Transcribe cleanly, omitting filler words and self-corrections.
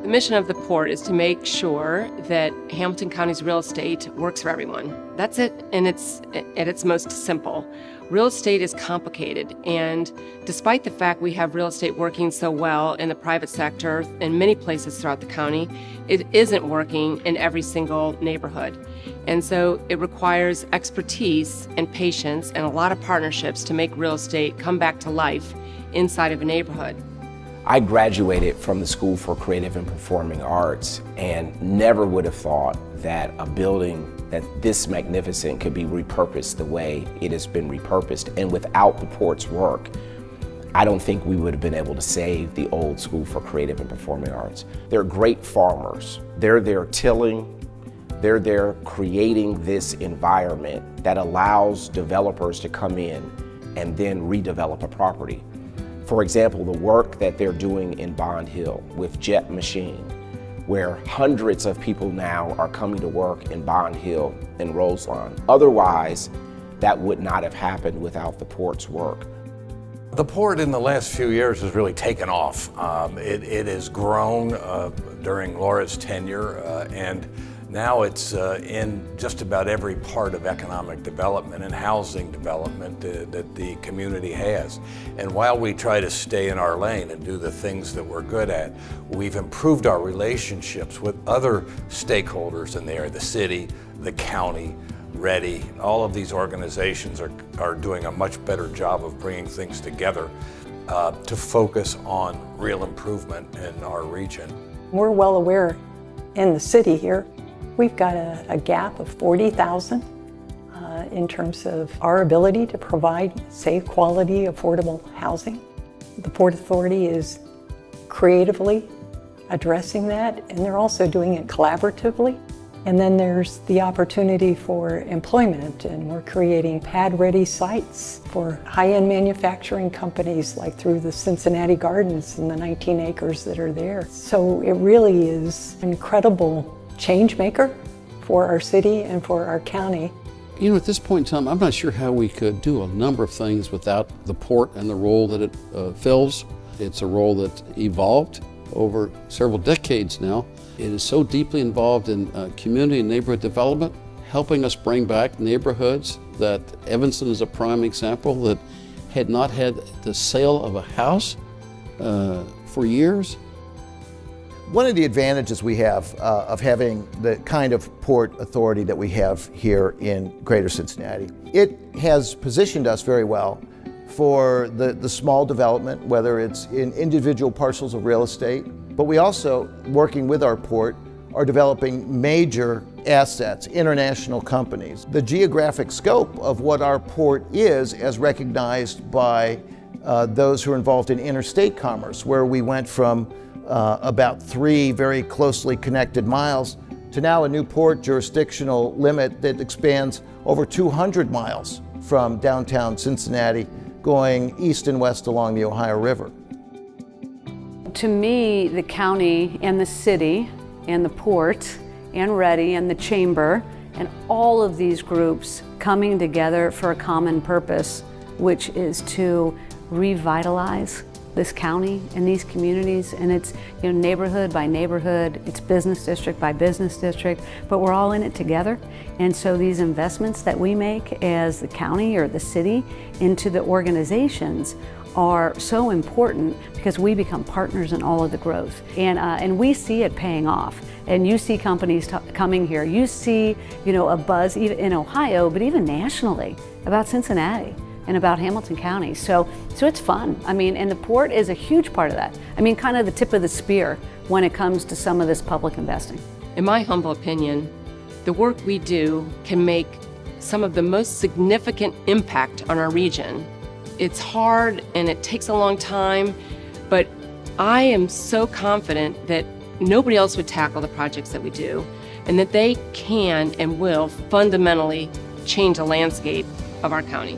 The mission of the port is to make sure that Hamilton County's real estate works for everyone. That's it, and it's at its most simple. Real estate is complicated, and despite the fact we have real estate working so well in the private sector in many places throughout the county, it isn't working in every single neighborhood. And so it requires expertise and patience and a lot of partnerships to make real estate come back to life inside of a neighborhood. I graduated from the School for Creative and Performing Arts and never would have thought that a building that this magnificent could be repurposed the way it has been repurposed. And without the port's work, I don't think we would have been able to save the old School for Creative and Performing Arts. They're great farmers. They're there tilling, they're there creating this environment that allows developers to come in and then redevelop a property. For example, the work that they're doing in Bond Hill with Jet Machine, where hundreds of people now are coming to work in Bond Hill and Roselawn. Otherwise, that would not have happened without the port's work. The port in the last few years has really taken off. It has grown during Laura's tenure, and now it's in just about every part of economic development and housing development that the community has. And while we try to stay in our lane and do the things that we're good at, we've improved our relationships with other stakeholders in there, the city, the county, Ready. All of these organizations are doing a much better job of bringing things together to focus on real improvement in our region. We're well aware in the city here, we've got a gap of 40,000 in terms of our ability to provide safe, quality, affordable housing. The Port Authority is creatively addressing that, and they're also doing it collaboratively. And then there's the opportunity for employment, and we're creating pad-ready sites for high-end manufacturing companies, like through the Cincinnati Gardens and the 19 acres that are there. So it really is an incredible change maker for our city and for our county. You know, at this point in time, I'm not sure how we could do a number of things without the port and the role that it fills. It's a role that evolved over several decades now. It is so deeply involved in community and neighborhood development, helping us bring back neighborhoods that Evanston is a prime example that had not had the sale of a house for years. One of the advantages we have of having the kind of port authority that we have here in Greater Cincinnati, it has positioned us very well for the small development, whether it's in individual parcels of real estate, but we also, working with our port, are developing major assets, international companies. The geographic scope of what our port is, as recognized by those who are involved in interstate commerce, where we went from about 3 very closely connected miles to now a new port jurisdictional limit that expands over 200 miles from downtown Cincinnati, going east and west along the Ohio River. To me, the county and the city and the port and Ready and the chamber and all of these groups coming together for a common purpose, which is to revitalize this county and these communities, and it's, you know, neighborhood by neighborhood, it's business district by business district, but we're all in it together. And so these investments that we make as the county or the city into the organizations are so important because we become partners in all of the growth, and we see it paying off. And you see companies coming here. You see, you know, a buzz even in Ohio, but even nationally about Cincinnati and about Hamilton County. So it's fun. I mean, and the port is a huge part of that. I mean, kind of the tip of the spear when it comes to some of this public investing. In my humble opinion, the work we do can make some of the most significant impact on our region. It's hard and it takes a long time, but I am so confident that nobody else would tackle the projects that we do, and that they can and will fundamentally change the landscape of our county.